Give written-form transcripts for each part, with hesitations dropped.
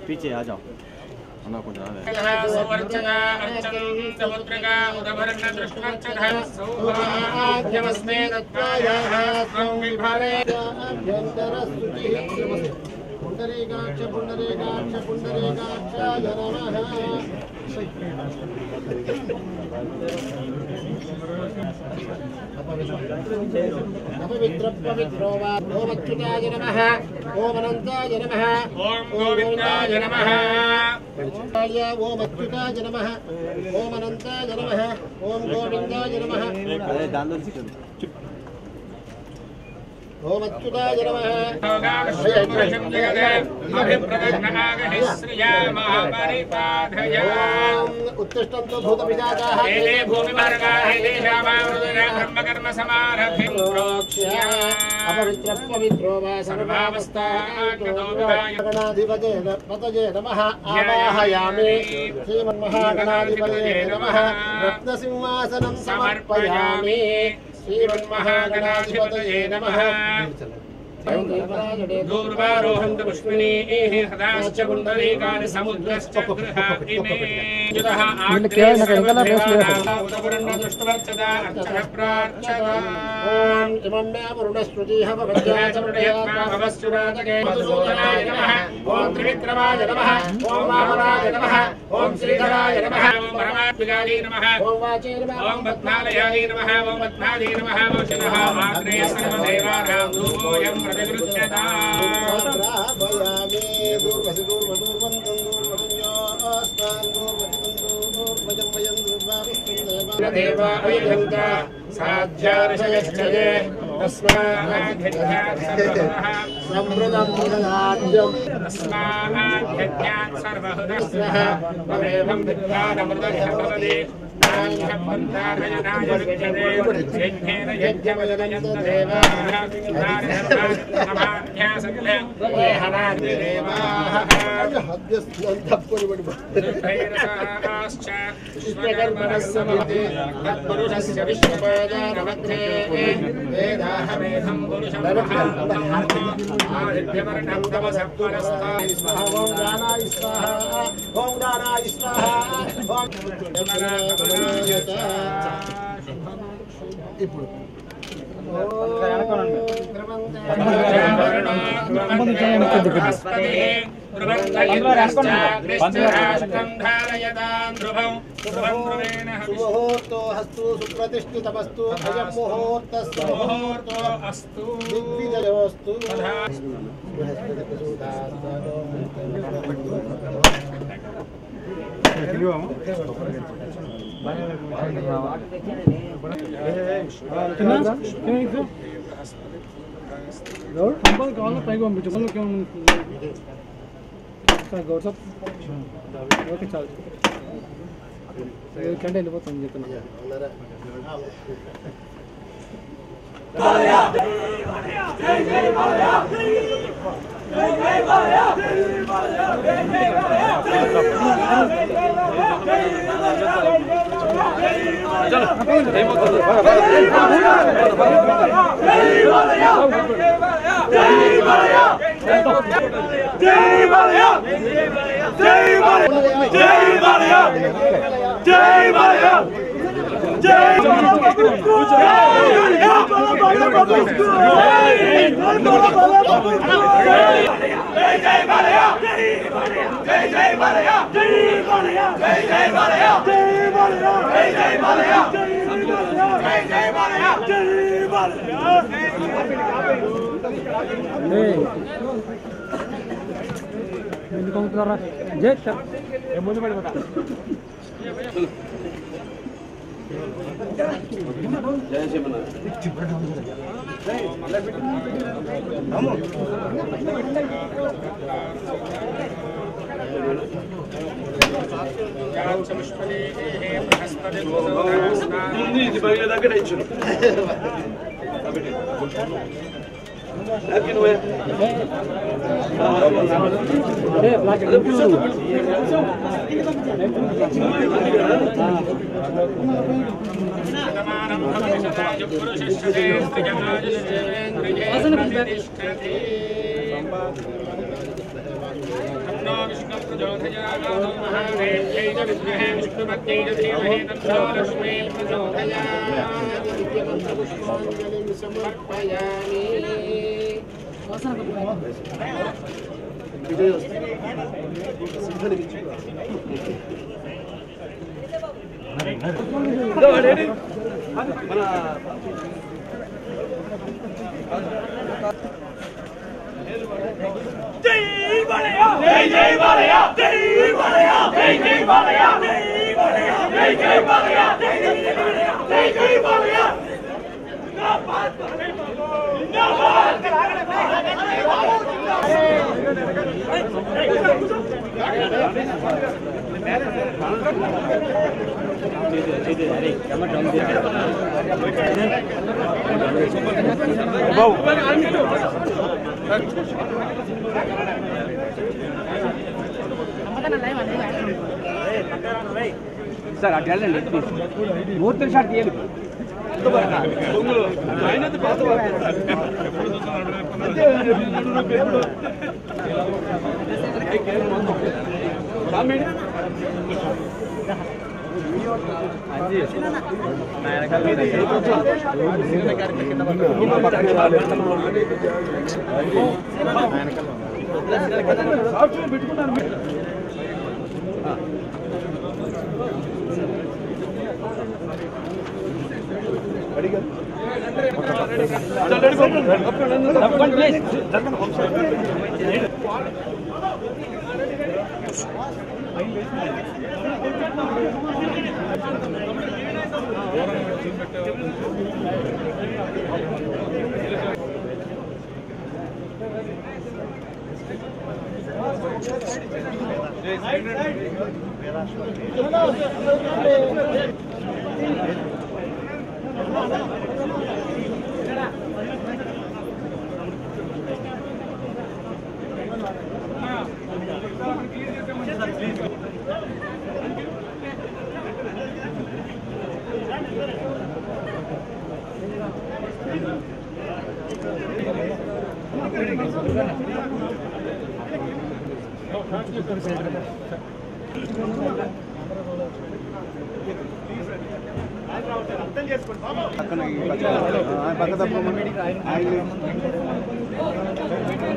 पीछे आ जाओ पुंडरीकाक्ष पुंडरीकाक्ष पुंडरीकाक्षाय नमः अपवित्र पवित्रो वा ओम अच्युताय नमः ओम अनंताय नमः ओम गोविंदाय नमः ओम अच्युताय नमः ओम अनंताय नमः ओम गोविंदाय नमः ओम अच्युताय नमः उत्तिष्ठन्तु भूतपिशाचाः एते भूमिमार्गाः ब्रह्मकर्म समारब्धिं प्रोक्ष्य अपवित्र पवित्रो वा सर्वावस्थागणाधिपते नमः आवाहयामि श्रीमन्महागणाधिपते नमः रत्नसिंहासनं समर्पयामि श्रीमन्महागणाधिपतये नमः दूर्वारोहन्त पुष्पिणी हदाश्च कुण्डलीकानि समुद्रश्च गृहा इमे युधः आग्नेयसर्वदेवानामुदपुरन्नदृष्टवर्चदा अर्चः प्रार्चदा ॐ इमं मे वरुणस्रुतिः भवस्युरातके मधुसूदनाय नमः ॐ त्रिविक्रमाय नमः ॐ वामनाय नमः ॐ श्रीधराय नमः ॐ परमात्मिकाय नमः ॐ वाचे नमः ॐ पद्मालयाय नमः ॐ पद्मादे नमः वशनः आग्नेय सर्वदेवानां धूमोऽयं प्रतिगृह्यता साध्यार्षयश्चये तस्माद् समृद्धं राज्यं तस्माद् सर्वहृदयः ममेवं विद्वानमृतः भवति नान्यपन्थारयनाय विद्यते यज्ञेन यज्ञमयजयन्त देवाः नमाध्यासन्ते ये हनान्ति देवाः विश्वकर्मणः समति तत्पुरुषस्य विश्वपादानमध्ये वेदाहमेधं पुरुषं महादिव्यवर्णं तमसः परस्तात् स्वाहा ॐ दानाय स्वाहा ॐ दानाय स्वाहा ఇప్పుడు సుముహూర్తో హస్తు సుప్రతిష్ఠితమస్తు అయం ముహూర్తస్సు ముహూర్తో అస్తు దిగ్విజయోస్తు సంపాదన కావాలని పైకి పంపించు గౌడ్ సార్ ఓకే చాలు కంటే వెళ్ళిపోతాను చెప్తున్నా సార్ అటు వెళ్ళండి ప్లీజ్ మూర్తి షాట్ తీయాలి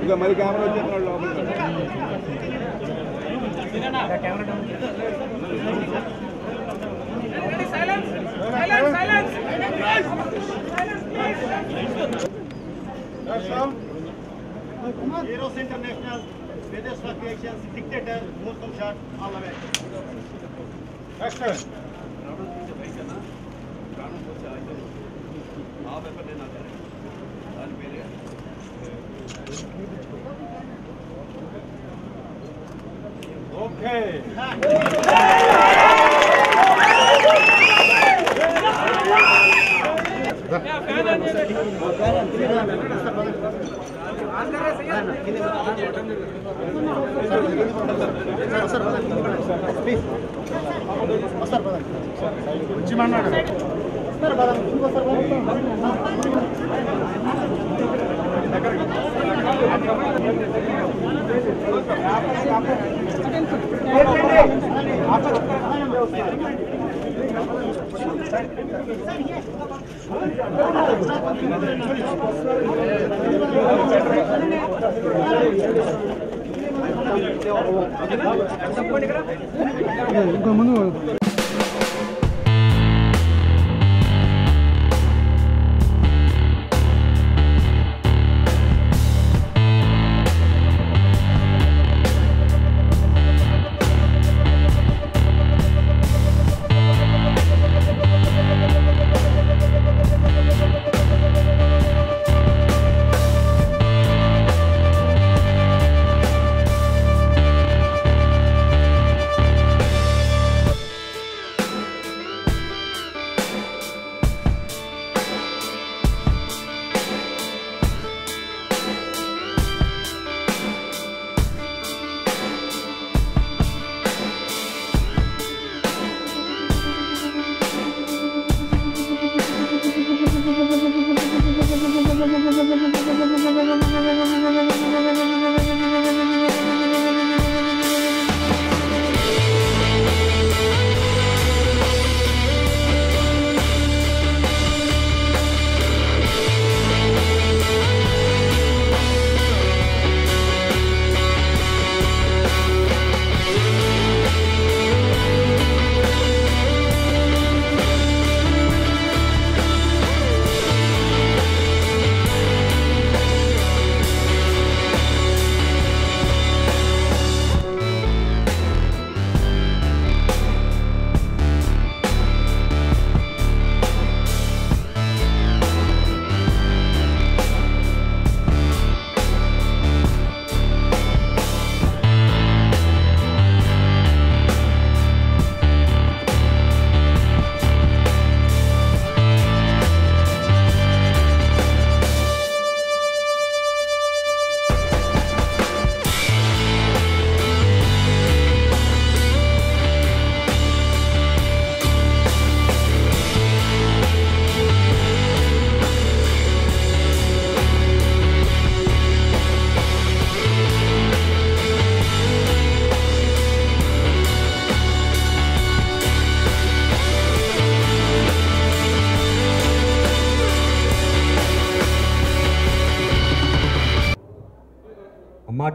ఇక మరి కెమెరా వచ్చేస్తున్నాడు Heroes International, Vedas Vacations, Dictator, Muslim Shot, all the way. Next. Okay. ఇంకా ముందు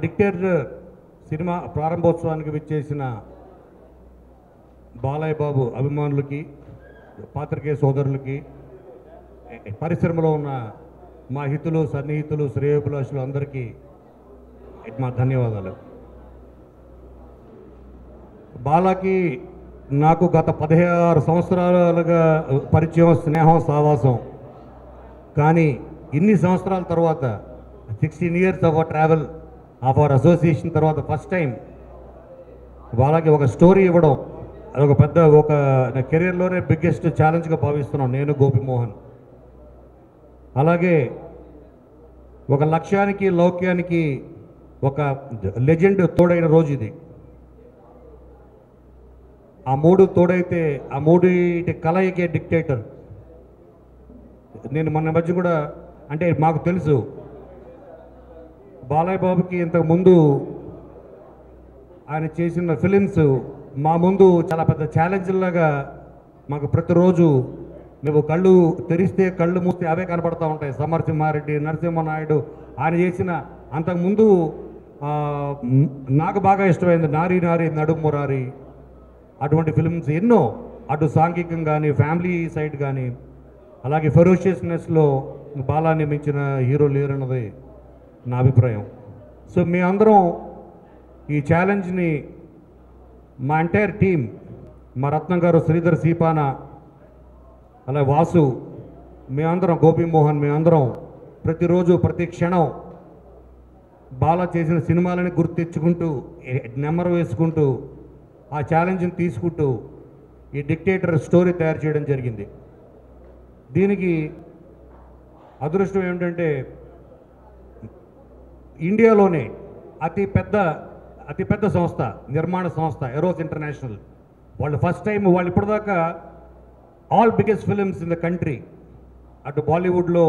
డిక్టేటర్ సినిమా ప్రారంభోత్సవానికి విచ్చేసిన బాలయ్య బాబు అభిమానులకి, పాత్రికేయ సోదరులకి, పరిశ్రమలో ఉన్న మా హితులు, సన్నిహితులు, శ్రేయోభిలాషులు అందరికీ మా ధన్యవాదాలు. బాలాకి నాకు గత 16 సంవత్సరాలుగా పరిచయం, స్నేహం, సావాసం. కానీ ఇన్ని సంవత్సరాల తర్వాత 16 years of our travel, of our association తర్వాత ఫస్ట్ టైం బాలాకి ఒక స్టోరీ ఇవ్వడం అదొక పెద్ద, ఒక నా కెరీర్లోనే బిగ్గెస్ట్ ఛాలెంజ్గా భావిస్తున్నాం నేను, గోపిమోహన్. అలాగే ఒక లక్ష్యానికి, లౌక్యానికి ఒక లెజెండ్ తోడైన రోజు ఇది. ఆ మూడు తోడైతే, ఆ మూడింటి కలయికే డిక్టేటర్. నేను మొన్న మధ్య కూడా, అంటే మాకు తెలుసు బాలయ్య బాబుకి ఇంతకుముందు ఆయన చేసిన ఫిలిమ్స్ మా ముందు చాలా పెద్ద ఛాలెంజ్లాగా మాకు ప్రతిరోజు మేము కళ్ళు తెరిస్తే కళ్ళు మూస్తే అవే కనపడుతూ ఉంటాయి. సమరసింహారెడ్డి, నరసింహనాయుడు ఆయన చేసిన, అంతకుముందు నాకు బాగా ఇష్టమైంది నారీ నారీ నడుమురారి, అటువంటి ఫిల్మ్స్ ఎన్నో, అటు సాంఘికం కానీ, ఫ్యామిలీ సైడ్ కానీ. అలాగే ఫెరోషియస్నెస్లో బాలాన్ని మించిన హీరో లేరన్నది నా అభిప్రాయం. సో మీ అందరం ఈ ఛాలెంజ్ని, మా ఎంటైర్ టీం, మా రత్నం గారు, శ్రీధర్ సీపాన, అలాగే వాసు, మేమందరం, గోపిమోహన్, మేమందరం ప్రతిరోజు ప్రతి క్షణం బాలా చేసిన సినిమాలని గుర్తు తెచ్చుకుంటూ, నెంబర్ వేసుకుంటూ, ఆ ఛాలెంజ్ని తీసుకుంటూ ఈ డిక్టేటర్ స్టోరీ తయారు చేయడం జరిగింది. దీనికి అదృష్టం ఏమిటంటే ఇండియాలోనే అతిపెద్ద సంస్థ, నిర్మాణ సంస్థ ఎరోస్ ఇంటర్నేషనల్, వాళ్ళు ఫస్ట్ టైం, వాళ్ళు ఇప్పటిదాకా all biggest films in the country, అటు బాలీవుడ్లో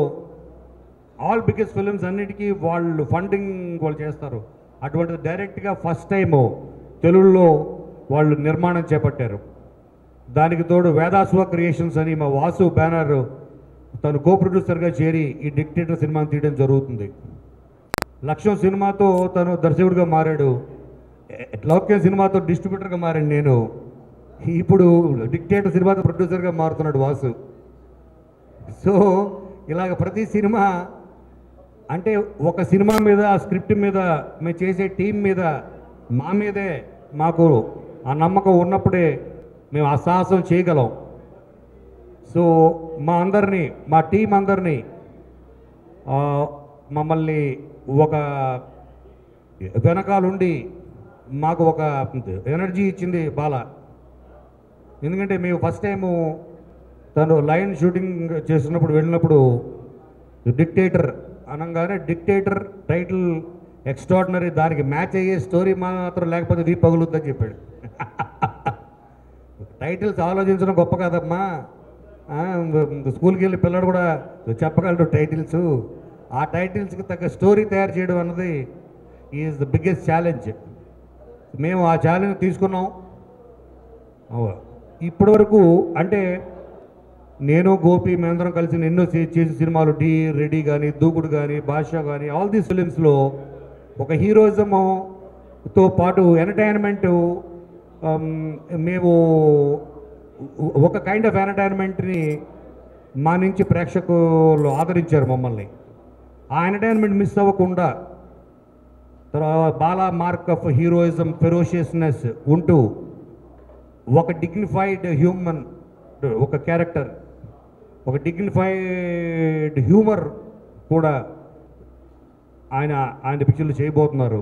ఆల్ బిగ్గెస్ట్ ఫిలిమ్స్ అన్నిటికీ వాళ్ళు ఫండింగ్ వాళ్ళు చేస్తారు. అటువంటిది డైరెక్ట్గా ఫస్ట్ టైము తెలుగులో వాళ్ళు నిర్మాణం చేపట్టారు. దానికి తోడు వేదాస్వ క్రియేషన్స్ అని మా వాసు బ్యానర్ తను కో ప్రొడ్యూసర్గా చేరి ఈ డిక్టేటర్ సినిమాని తీయడం జరుగుతుంది. లక్ష్యం సినిమాతో తను దర్శకుడిగా మారాడు, లౌక్యం సినిమాతో డిస్ట్రిబ్యూటర్గా మారాడు నేను, ఇప్పుడు డిక్టేటర్ సినిమాతో ప్రొడ్యూసర్గా మారుతున్నాడు వాసు. సో ఇలాగ ప్రతి సినిమా, అంటే ఒక సినిమా మీద, ఆ స్క్రిప్ట్ మీద, మేము చేసే టీం మీద, మా మీదే మాకు ఆ నమ్మకం ఉన్నప్పుడే మేము ఆ సాహసం చేయగలం. సో మా అందరినీ, మా టీం అందరినీ, మమ్మల్ని ఒక వెనకాలుండి మాకు ఒక ఎనర్జీ ఇచ్చింది బాలా. ఎందుకంటే మేము ఫస్ట్ టైము తను లైన్ షూటింగ్ చేస్తున్నప్పుడు వెళ్ళినప్పుడు డిక్టేటర్ అనగానే, డిక్టేటర్ టైటిల్ ఎక్స్ట్రాడినరీ, దానికి మ్యాచ్ అయ్యే స్టోరీ మాత్రం లేకపోతే వీ పగులుద్దని చెప్పాడు. టైటిల్స్ ఆలోచించడం గొప్ప కాదమ్మా, స్కూల్కి వెళ్ళి పిల్లడు కూడా చెప్పగలడు టైటిల్స్. ఆ టైటిల్స్కి తగ్గ స్టోరీ తయారు చేయడం అన్నది ఈజ్ ద బిగ్గెస్ట్ ఛాలెంజ్. మేము ఆ ఛాలెంజ్ తీసుకున్నాం. ఇప్పటి వరకు అంటే నేను, గోపి, మేమందరం కలిసి ఎన్నో చేసిన సినిమాలు, డి రెడీ కానీ, దూకుడు కానీ, బాషా కానీ, ఆల్ దీస్ ఫిలిమ్స్లో ఒక హీరోయిజంతో పాటు ఎంటర్టైన్మెంటు, మేము ఒక కైండ్ ఆఫ్ ఎంటర్టైన్మెంట్ని మా నుంచి ప్రేక్షకులు ఆదరించారు మమ్మల్ని. ఆ ఎంటర్టైన్మెంట్ మిస్ అవ్వకుండా తర్వాత Bala mark of heroism, ferociousness ఉంటూ ఒక డిగ్నిఫైడ్ హ్యూమన్, ఒక క్యారెక్టర్, ఒక డిగ్నిఫైడ్ హ్యూమర్ కూడా ఆయన పిక్చర్లు చేయబోతున్నారు.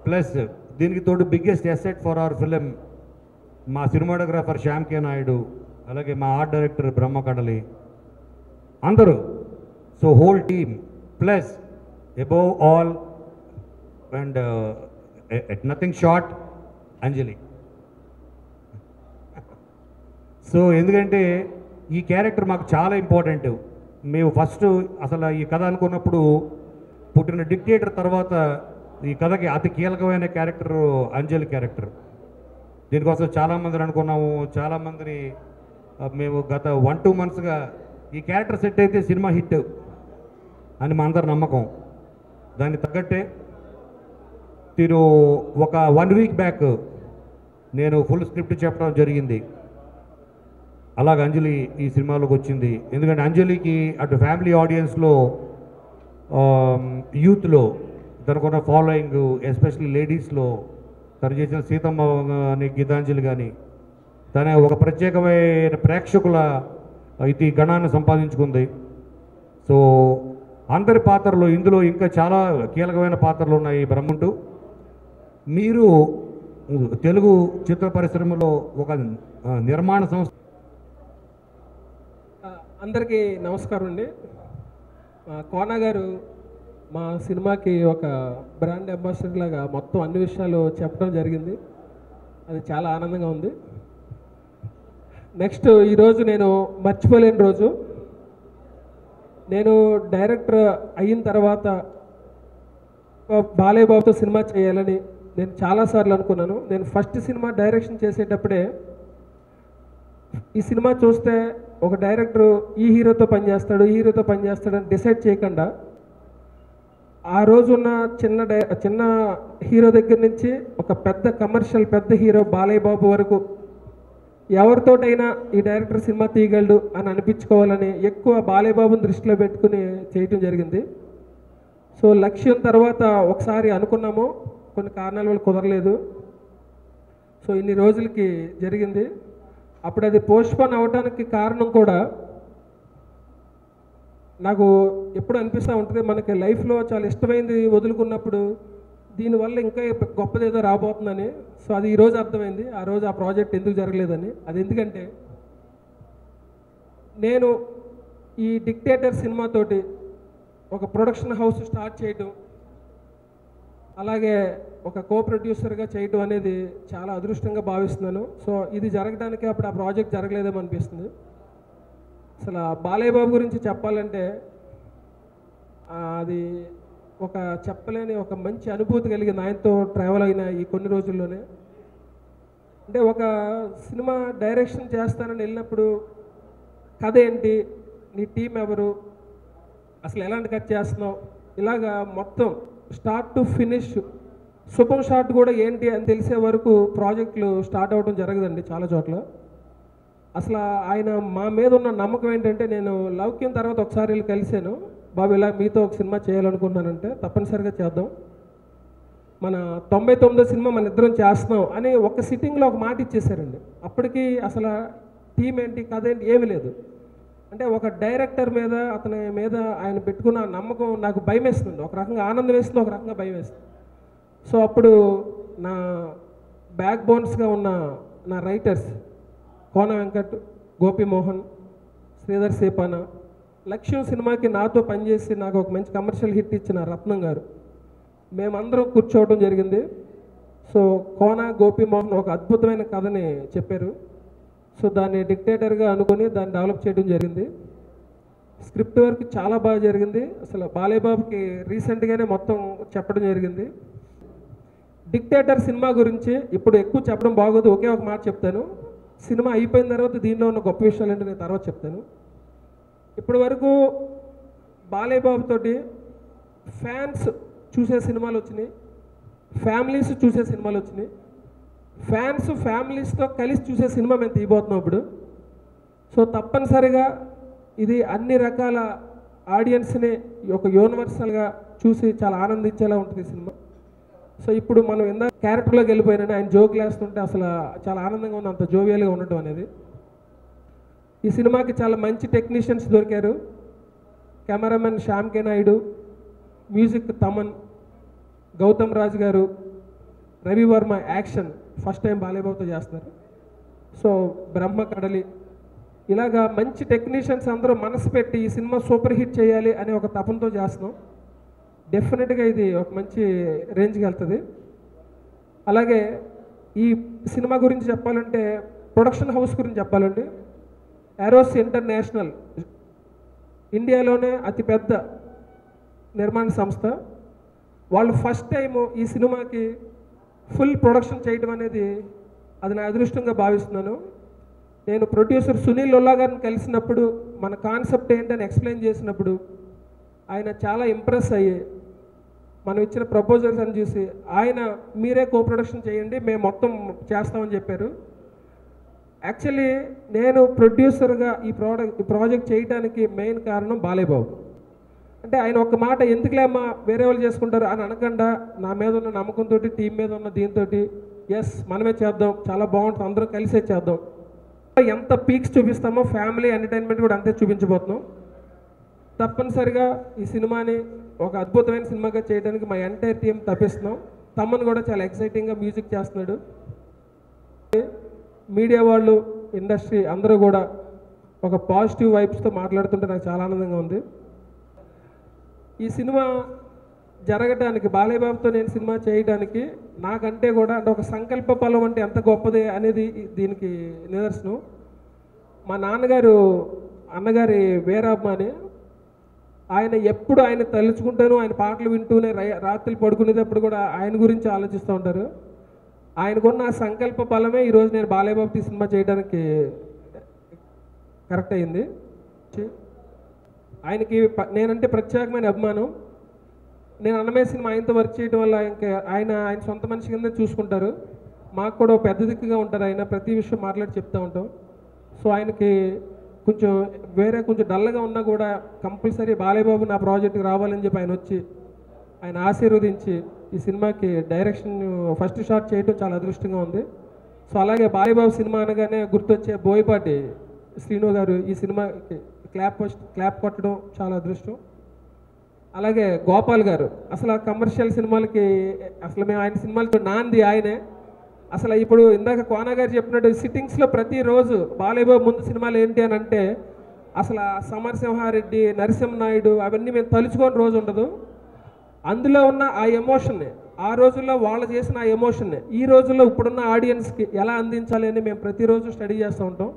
ప్లస్ దీనికి తోడు biggest asset for hour film మా సినిమాటోగ్రాఫర్ శ్యామ్ కే నాయుడు, అలాగే మా ఆర్ట్ డైరెక్టర్ బ్రహ్మ కడలి, అందరూ. So whole team plus above all and nothing short Anjali. So ఎందుకంటే ఈ క్యారెక్టర్ మాకు చాలా ఇంపార్టెంట్. మేము ఫస్ట్ అసలు ఈ కథ అనుకున్నప్పుడు పుట్టిన డిక్టేటర్ తర్వాత ఈ కథకి అతి కీలకమైన క్యారెక్టర్ అంజలి క్యారెక్టర్. దీనికోసం చాలామందిని అనుకున్నాము, చాలామందిని మేము గత 1-2 monthsగా ఈ క్యారెక్టర్ సెట్ అయితే సినిమా హిట్ అని మా అందరి నమ్మకం. దానికి తగ్గట్టే తిరు ఒక 1 వీక్ బ్యాక్ నేను ఫుల్ స్క్రిప్ట్ చెప్పడం జరిగింది. అలాగ అంజలి ఈ సినిమాలోకి వచ్చింది. ఎందుకంటే అంజలికి అటు ఫ్యామిలీ ఆడియన్స్లో, యూత్లో తనకున్న ఫాలోయింగ్, ఎస్పెషల్లీ లేడీస్లో తను చేసిన సీతమ్మ అని గీతాంజలి కానీ తన ఒక ప్రత్యేకమైన ప్రేక్షకుల ఇది గణాన్ని సంపాదించుకుంది. సో అందరి పాత్రలు ఇందులో ఇంకా చాలా కీలకమైన పాత్రలు ఉన్నాయి. బ్రహ్మంటూ మీరు తెలుగు చిత్ర పరిశ్రమలో ఒక నిర్మాణ సంస్థ. అందరికీ నమస్కారం అండి. కోన గారు మా సినిమాకి ఒక బ్రాండ్ అంబాసిడర్ లాగా మొత్తం అన్ని విషయాలు చెప్పడం జరిగింది. అది చాలా ఆనందంగా ఉంది. నెక్స్ట్ ఈరోజు నేను మర్చిపోలేని రోజు. నేను డైరెక్టర్ అయిన తర్వాత బాలయ్య బాబుతో సినిమా చేయాలని నేను చాలాసార్లు అనుకున్నాను. నేను ఫస్ట్ సినిమా డైరెక్షన్ చేసేటప్పుడే ఈ సినిమా చూస్తే ఒక డైరెక్టర్ ఈ హీరోతో పనిచేస్తాడు, ఈ హీరోతో పనిచేస్తాడని డిసైడ్ చేయకుండా ఆ రోజున్న చిన్న హీరో దగ్గర నుంచి ఒక పెద్ద కమర్షియల్ పెద్ద హీరో బాలయ్య బాబు వరకు ఎవరితోటైనా ఈ డైరెక్టర్ సినిమా తీయగలడు అని అనిపించుకోవాలని ఎక్కువ బాలయ్య బాబుని దృష్టిలో పెట్టుకుని చేయటం జరిగింది. సో లక్ష్యం తర్వాత ఒకసారి అనుకున్నాము, కొన్ని కారణాల వల్ల కుదరలేదు. సో ఇన్ని రోజులకి జరిగింది. అప్పుడు అది పోస్ట్పోన్ అవ్వడానికి కారణం కూడా నాకు ఎప్పుడు అనిపిస్తూ ఉంటుంది, మనకి లైఫ్లో చాలా ఇష్టమైంది వదులుకున్నప్పుడు దీనివల్ల ఇంకా గొప్పదేదో రాబోతుందని. సో అది ఈరోజు అర్థమైంది, ఆ రోజు ఆ ప్రాజెక్ట్ ఎందుకు జరగలేదని. అది ఎందుకంటే నేను ఈ డిక్టేటర్ సినిమాతోటి ఒక ప్రొడక్షన్ హౌస్ స్టార్ట్ చేయటం, అలాగే ఒక కో ప్రొడ్యూసర్గా చేయటం అనేది చాలా అదృష్టంగా భావిస్తున్నాను. సో ఇది జరగడానికి అప్పుడు ఆ ప్రాజెక్ట్ జరగలేదేమో అనిపిస్తుంది. అసలు బాలయ్య బాబు గురించి చెప్పాలంటే అది ఒక చెప్పలేని ఒక మంచి అనుభూతి కలిగింది ఆయనతో ట్రావెల్ అయిన ఈ కొన్ని రోజుల్లోనే. అంటే ఒక సినిమా డైరెక్షన్ చేస్తానని వెళ్ళినప్పుడు కథ ఏంటి, నీ టీం ఎవరు, అసలు ఎలాంటి కథ చేస్తున్నావు, ఇలాగా మొత్తం స్టార్ట్ టు ఫినిష్ శుభం షాట్ కూడా ఏంటి అని తెలిసే వరకు ప్రాజెక్టులు స్టార్ట్ అవ్వడం జరగదండి చాలా చోట్ల. అసలు ఆయన మా మీద ఉన్న నమ్మకం ఏంటంటే, నేను లౌక్యం తర్వాత ఒకసారి వెళ్ళి కలిశాను, బాబు ఇలా మీతో ఒక సినిమా చేయాలనుకుంటున్నానంటే తప్పనిసరిగా చేద్దాం, మన 99వ సినిమా మన ఇద్దరం చేస్తున్నాం అని ఒక సిట్టింగ్లో ఒక మాట ఇచ్చేసారండి. అప్పటికి అసలు టీం ఏంటి కథ ఏంటి ఏమీ లేదు. అంటే ఒక డైరెక్టర్ మీద అతని మీద ఆయన పెట్టుకున్న నమ్మకం నాకు భయం వేస్తుంది, ఒక రకంగా ఆనందం వేస్తుంది, ఒక రకంగా భయం వేస్తుంది. సో అప్పుడు నా బ్యాక్ బోన్స్గా ఉన్న నా రైటర్స్ కోన వెంకట్, గోపిమోహన్, శ్రీధర్ సేపాన, లక్ష్యం సినిమాకి నాతో పనిచేసి నాకు ఒక మంచి కమర్షియల్ హిట్ ఇచ్చిన రత్నం గారు, మేమందరం కూర్చోవడం జరిగింది. సో కోన, గోపిమోహన్ ఒక అద్భుతమైన కథని చెప్పారు. సో దాన్ని డిక్టేటర్గా అనుకొని దాన్ని డెవలప్ చేయడం జరిగింది. స్క్రిప్ట్ వర్క్ చాలా బాగా జరిగింది. అసలు బాలయ్య బాబుకి రీసెంట్గానే మొత్తం చెప్పడం జరిగింది. డిక్టేటర్ సినిమా గురించి ఇప్పుడు ఎక్కువ చెప్పడం బాగోదు, ఒకే ఒక మాట చెప్తాను. సినిమా అయిపోయిన తర్వాత దీనిలో ఉన్న గొప్ప విషయాలు ఏంటో నేను తర్వాత చెప్తాను. ఇప్పటి వరకు బాలయ్య బాబు తోటి ఫ్యాన్స్ చూసే సినిమాలు వచ్చినాయి, ఫ్యామిలీస్ చూసే సినిమాలు వచ్చినాయి, ఫ్యాన్స్ ఫ్యామిలీస్తో కలిసి చూసే సినిమా మేము తీయబోతున్నాం ఇప్పుడు. సో తప్పనిసరిగా ఇది అన్ని రకాల ఆడియన్స్ని ఒక యూనివర్సల్గా చూసి చాలా ఆనందించేలా ఉంటుంది సినిమా. సో ఇప్పుడు మనం ఎంత క్యారెక్టర్లోకి వెళ్ళిపోయినా ఆయన జోక్లు వేస్తుంటే అసలు చాలా ఆనందంగా ఉంది, అంత జోవియల్గా ఉండటం అనేది. ఈ సినిమాకి చాలా మంచి టెక్నీషియన్స్ దొరికారు. కెమెరామెన్ శ్యామ్ కే నాయుడు, మ్యూజిక్ తమన్, గౌతమ్ రాజ్ గారు, Ravi Varma action first time Balayya బాబుతో చేస్తున్నారు. సో బ్రహ్మ కడలి, ఇలాగా మంచి టెక్నీషియన్స్ అందరూ మనసు పెట్టి ఈ సినిమా సూపర్ హిట్ చేయాలి అనే ఒక తపంతో చేస్తున్నాం. డెఫినెట్గా ఇది ఒక మంచి రేంజ్కి వెళ్తుంది. అలాగే ఈ సినిమా గురించి చెప్పాలంటే ప్రొడక్షన్ హౌస్ గురించి చెప్పాలండి. ఏరోస్ ఇంటర్నేషనల్ ఇండియాలోనే అతిపెద్ద నిర్మాణ సంస్థ. వాళ్ళు ఫస్ట్ టైము ఈ సినిమాకి ఫుల్ ప్రొడక్షన్ చేయడం అనేది అది నా అదృష్టంగా భావిస్తున్నాను. నేను ప్రొడ్యూసర్ సునీల్ లొల్లా గారిని కలిసినప్పుడు మన కాన్సెప్ట్ ఏంటని ఎక్స్ప్లెయిన్ చేసినప్పుడు ఆయన చాలా ఇంప్రెస్ అయ్యి మనం ఇచ్చిన ప్రపోజల్స్ అని చూసి ఆయన మీరే కో ప్రొడక్షన్ చేయండి, మేము మొత్తం చేస్తామని చెప్పారు. యాక్చువల్లీ నేను ప్రొడ్యూసర్గా ఈ ప్రాజెక్ట్ చేయడానికి మెయిన్ కారణం బాలయ్య బాబు. అంటే ఆయన ఒక మాట ఎందుకులేమ్మా వేరే వాళ్ళు చేసుకుంటారు అని అనకుండా నా మీద ఉన్న నమ్మకంతో, టీం మీద ఉన్న దీంతో ఎస్ మనమే చేద్దాం, చాలా బాగుంటుంది, అందరం కలిసే చేద్దాం. ఎంత పీక్స్ చూపిస్తామో ఫ్యామిలీ ఎంటర్టైన్మెంట్ కూడా అంతే చూపించబోతున్నాం. తప్పనిసరిగా ఈ సినిమాని ఒక అద్భుతమైన సినిమాగా చేయడానికి మా ఎంటైర్ టీం తప్పిస్తున్నాం. తమ్మను కూడా చాలా ఎక్సైటింగ్గా మ్యూజిక్ చేస్తున్నాడు. మీడియా వాళ్ళు, ఇండస్ట్రీ అందరూ కూడా ఒక పాజిటివ్ వైబ్స్తో మాట్లాడుతుంటే నాకు చాలా ఆనందంగా ఉంది. ఈ సినిమా జరగటానికి, బాలయ్య బాబుతో నేను సినిమా చేయడానికి నాకంటే కూడా అంటే ఒక సంకల్ప బలం అంటే ఎంత గొప్పది అనేది దీనికి నిదర్శనం. మా నాన్నగారు అన్నగారి వీరాభిమాని. ఆయన ఎప్పుడు ఆయన తలుచుకుంటాను, ఆయన పాటలు వింటూనే రాత్రి పడుకునేటప్పుడు కూడా ఆయన గురించి ఆలోచిస్తూ ఉంటారు. ఆయనకున్న ఆ సంకల్ప బలమే ఈరోజు నేను బాలయ్య బాబుతో సినిమా చేయడానికి కరెక్ట్ అయింది. ఆయనకి నేనంటే ప్రత్యేకమైన అభిమానం. నేను అన్నమయ్య సినిమా ఆయనతో వర్క్ చేయడం వల్ల ఇంకా ఆయన సొంత మనిషి కింద చూసుకుంటారు. మాకు కూడా పెద్ద దిక్కుగా ఉంటారు. ఆయన ప్రతి విషయం మాట్లాడి చెప్తూ ఉంటాం. సో ఆయనకి కొంచెం కొంచెం డల్గా ఉన్నా కూడా కంపల్సరీ బాలయ్య బాబు నా ప్రాజెక్ట్కి రావాలని చెప్పి ఆయన వచ్చి ఆయన ఆశీర్వదించి ఈ సినిమాకి డైరెక్షన్ ఫస్ట్ షాట్ చేయడం చాలా అదృష్టంగా ఉంది. సో అలాగే బాలయ్య బాబు సినిమా అనగానే గుర్తొచ్చే బోయపాటి శ్రీను గారు ఈ సినిమాకి క్లాప్ కొట్టడం చాలా అదృష్టం. అలాగే గోపాల్ గారు అసలు ఆ కమర్షియల్ సినిమాలకి అసలు మేము ఆయన సినిమాలతో నాంది ఆయనే. అసలు ఇప్పుడు ఇందాక కోనా గారు చెప్పినట్టు సిట్టింగ్స్లో ప్రతిరోజు బాలయ్య బాబు ముందు సినిమాలు ఏంటి అని అంటే అసలు సమరసింహారెడ్డి, నరసింహనాయుడు అవన్నీ మేము తలుచుకోని రోజు ఉండదు. అందులో ఉన్న ఆ ఎమోషన్ని, ఆ రోజుల్లో వాళ్ళు చేసిన ఆ ఎమోషన్ని ఈ రోజుల్లో ఇప్పుడున్న ఆడియన్స్కి ఎలా అందించాలి అని మేము ప్రతిరోజు స్టడీ చేస్తూ ఉంటాం.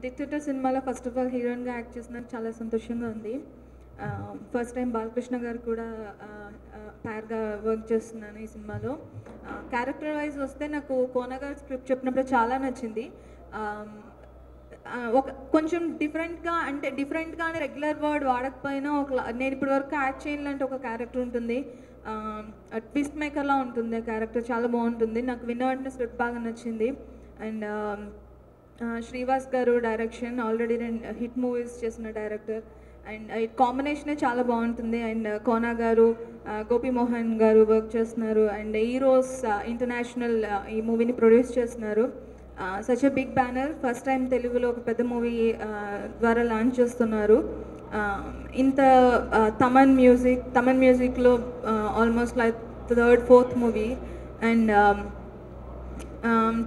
డిక్టేటర్ సినిమాలో ఫస్ట్ ఆఫ్ ఆల్ హీరోయిన్గా యాక్ట్ చేసినందుకు చాలా సంతోషంగా ఉంది. ఫస్ట్ టైం బాలకృష్ణ గారు కూడా ప్యార్గా వర్క్ చేస్తున్నాను ఈ సినిమాలో. క్యారెక్టర్ వైజ్ వస్తే నాకు కోనా గారు స్క్రిప్ట్ చెప్పినప్పుడు చాలా నచ్చింది. ఒక కొంచెం డిఫరెంట్గా అంటే రెగ్యులర్ వర్డ్ వాడకపోయినా నేను ఇప్పటి వరకు యాక్ట్ చేయాలంటే ఒక క్యారెక్టర్ ఉంటుంది, ట్విస్ట్ మేకర్లా ఉంటుంది. ఆ క్యారెక్టర్ చాలా బాగుంటుంది. నాకు విన్న వెంటనే స్క్రిప్ట్ బాగా నచ్చింది. అండ్ శ్రీవాస్ గారు డైరెక్షన్, ఆల్రెడీ 2 హిట్ మూవీస్ చేసిన డైరెక్టర్. అండ్ ఈ కాంబినేషనే చాలా బాగుంటుంది. అండ్ కోనా గారు, గోపి మోహన్ గారు వర్క్ చేస్తున్నారు. అండ్ ఈరోస్ ఇంటర్నేషనల్ ఈ మూవీని ప్రొడ్యూస్ చేస్తున్నారు. Such a big banner. First time తెలుగులో ఒక పెద్ద మూవీ ద్వారా లాంచ్ చేస్తున్నారు. ఇంత తమన్ మ్యూజిక్లో almost like 3rd, 4th movie. And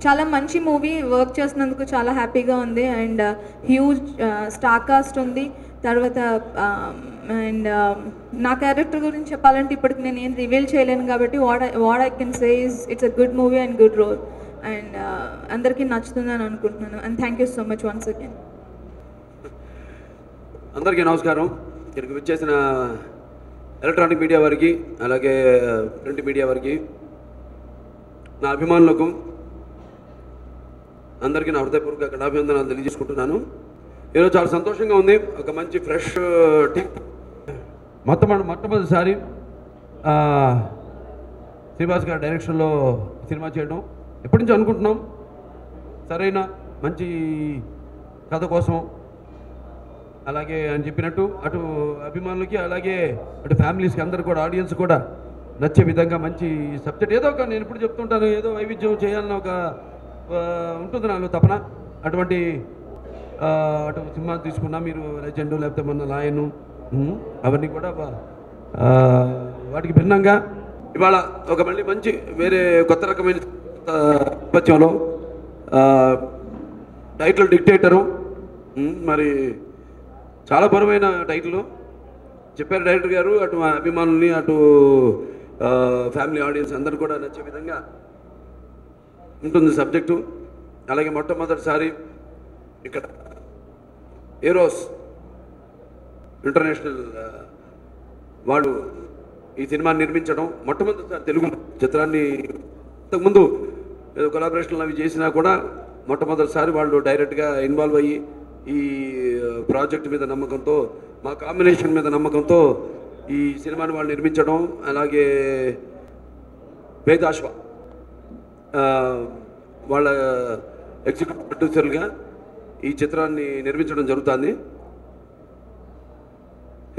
చాలా మంచి మూవీ వర్క్ చేసినందుకు చాలా హ్యాపీగా ఉంది. అండ్ హ్యూజ్ స్టార్ కాస్ట్ ఉంది. తర్వాత అండ్ నా క్యారెక్టర్ గురించి చెప్పాలంటే ఇప్పటికి నేను ఏం రివీల్ చేయలేను కాబట్టి what I can say is it's a good movie and good role. And అందరికీ నచ్చుతుందని అనుకుంటున్నాను. And thank you so much once again. అందరికీ నమస్కారం. ఇక్కడికి వచ్చేసిన ఎలక్ట్రానిక్ మీడియా వారికి, అలాగే ప్రింట్ మీడియా వారికి, నా అభిమానులకు అందరికీ నా హృదయపూర్వక అభినందనలు తెలియజేసుకుంటున్నాను. ఈరోజు చాలా సంతోషంగా ఉంది. ఒక మంచి ఫ్రెష్ టీం మొట్టమొదటిసారి శ్రీవాస్ గారి డైరెక్షన్లో సినిమా చేయడం ఎప్పటి నుంచో అనుకుంటున్నాం. సరైన మంచి కథ కోసం, అలాగే అని చెప్పినట్టు అటు అభిమానులకి అలాగే అటు ఫ్యామిలీస్కి అందరు కూడా, ఆడియన్స్ కూడా నచ్చే విధంగా మంచి సబ్జెక్ట్. ఏదో ఒక నేను ఇప్పుడు చెప్తుంటాను, ఏదో వైవిధ్యం చేయాలని ఒక ఉంటుంది నాలో తపన. అటువంటి అటు సినిమా తీసుకున్నా, మీరు లెజెండు లేకపోతే మొన్న లాయను అవన్నీ కూడా వాటికి భిన్నంగా ఇవాళ ఒక మళ్ళీ మంచి వేరే కొత్త రకమైన నేపథ్యంలో టైటిల్ డిక్టేటరు. మరి చాలా బరువైన టైటిల్ చెప్పారు డైరెక్టర్ గారు. అటు అభిమానుల్ని, అటు ఫ్యామిలీ ఆడియన్స్ అందరూ కూడా నచ్చే విధంగా ఉంటుంది సబ్జెక్టు. అలాగే మొట్టమొదటిసారి ఇక్కడ ఏరోస్ ఇంటర్నేషనల్ వాళ్ళు ఈ సినిమాని నిర్మించడం, మొట్టమొదటిసారి తెలుగు చిత్రాన్ని, ఇంతకుముందు ఏదో కొలాబరేషన్లు అవి చేసినా కూడా మొట్టమొదటిసారి వాళ్ళు డైరెక్ట్గా ఇన్వాల్వ్ అయ్యి ఈ ప్రాజెక్ట్ మీద నమ్మకంతో, మా కాంబినేషన్ మీద నమ్మకంతో ఈ సినిమాని వాళ్ళు నిర్మించడం, అలాగే వేదాశ్వ వాళ్ళ ఎగ్జిక్యూటివ్ ప్రొడ్యూసర్లుగా ఈ చిత్రాన్ని నిర్మించడం జరుగుతుంది.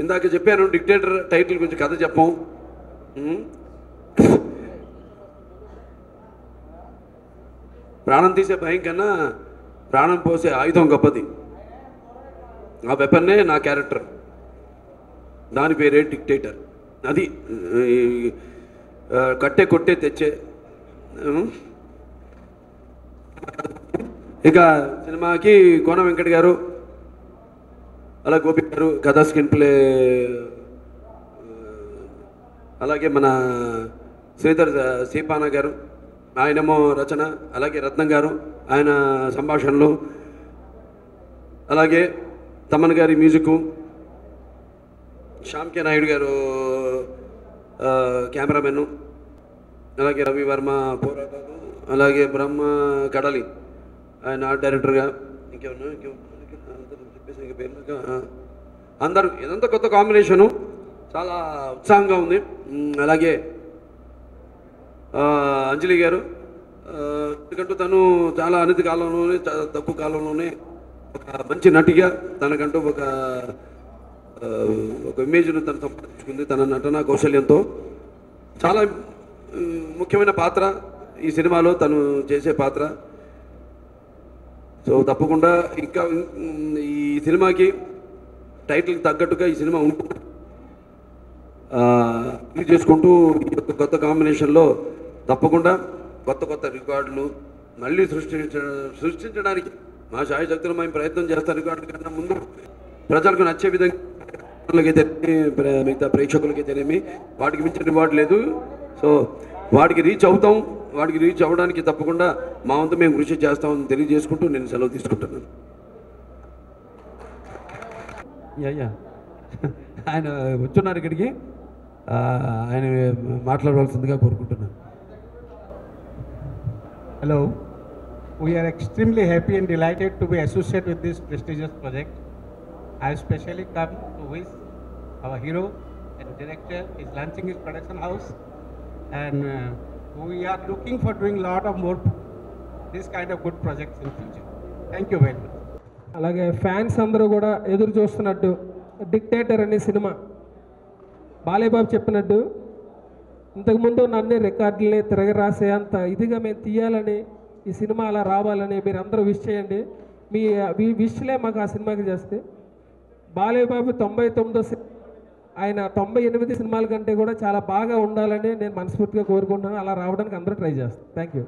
ఇందాక చెప్పాను డిక్టేటర్ టైటిల్ గురించి కథ చెప్పం. ప్రాణం తీసే భయం కన్నా ప్రాణం పోసే ఆయుధం గొప్పది. ఆ వెపన్నే నా క్యారెక్టర్, దాని పేరే డిక్టేటర్. అది కట్టే కొట్టే తెచ్చే. ఇక సినిమాకి కోన వెంకట్ గారు, అలా గోపి గారు కథా స్క్రీన్ ప్లే, అలాగే మన శ్రీధర్ సీపానా గారు, ఆయనేమో రచన, అలాగే రత్నం గారు ఆయన సంభాషణలు, అలాగే తమన్ గారి మ్యూజిక్, శ్యామ్ కే నాయుడు గారు కెమెరామెన్, అలాగే రవి వర్మ పోరాటాలు, అలాగే బ్రహ్మ కడలి ఆయన ఆర్ట్ డైరెక్టర్గా, ఇంకేమన్నా చెప్పేసి పేర్లు అందరూ. ఇదంతా కొత్త కాంబినేషను, చాలా ఉత్సాహంగా ఉంది. అలాగే అంజలి గారు, ఎందుకంటూ తను చాలా అనతి కాలంలోనే, చాలా తక్కువ కాలంలోనే ఒక మంచి నటిగా తనకంటూ ఒక ఇమేజ్ను తను సంపాదించుకుంది తన నటన కౌశల్యంతో. చాలా ముఖ్యమైన పాత్ర ఈ సినిమాలో తను చేసే పాత్ర. సో తప్పకుండా ఇంకా ఈ సినిమాకి టైటిల్కి తగ్గట్టుగా ఈ సినిమా ఉంటుంది చేసుకుంటూ ఈ యొక్క కొత్త కాంబినేషన్లో తప్పకుండా కొత్త కొత్త రికార్డులు మళ్ళీ సృష్టించడానికి మా శాయశక్తులు మేము ప్రయత్నం చేస్తాం. రికార్డుల కన్నా ముందు ప్రజలకు నచ్చే విధంగా మిగతా ప్రేక్షకులకైతేనేమి వాటికి మించిన రివార్డు లేదు. సో వాటికి రీచ్ అవుతాం, వాటికి రీచ్ అవ్వడానికి తప్పకుండా మా వంతు మేము కృషి చేస్తామని తెలియజేసుకుంటూ నేను సెలవు తీసుకుంటున్నాను. ఆయన వచ్చున్నారు ఇక్కడికి, ఆయన మాట్లాడవలసిందిగా కోరుకుంటున్నాను. Hello, we are extremely happy and delighted to be associated with this prestigious project. I have specially come to wish our hero and director is launching his production house, and we are looking for doing a lot of more this kind of good projects in future. Thank you very much. అలాగే fans అందరూ కూడా ఎదురు చూస్తున్నట్టు dictator అనే cinema Balebabu చెప్పినట్టు ఇంతకుముందు అన్ని రికార్డులనే తిరగరాసే అంత ఇదిగా మేము తీయాలని, ఈ సినిమా అలా రావాలని మీరు అందరూ విష్ చేయండి. మీ విష్లే మాకు ఆ సినిమాకి చేస్తే. బాలేబాబు 99 ఆయన 98 సినిమాల కంటే కూడా చాలా బాగా ఉండాలని నేను మనస్ఫూర్తిగా కోరుకుంటున్నాను. అలా రావడానికి అందరూ ట్రై చేస్తాను. Thank you.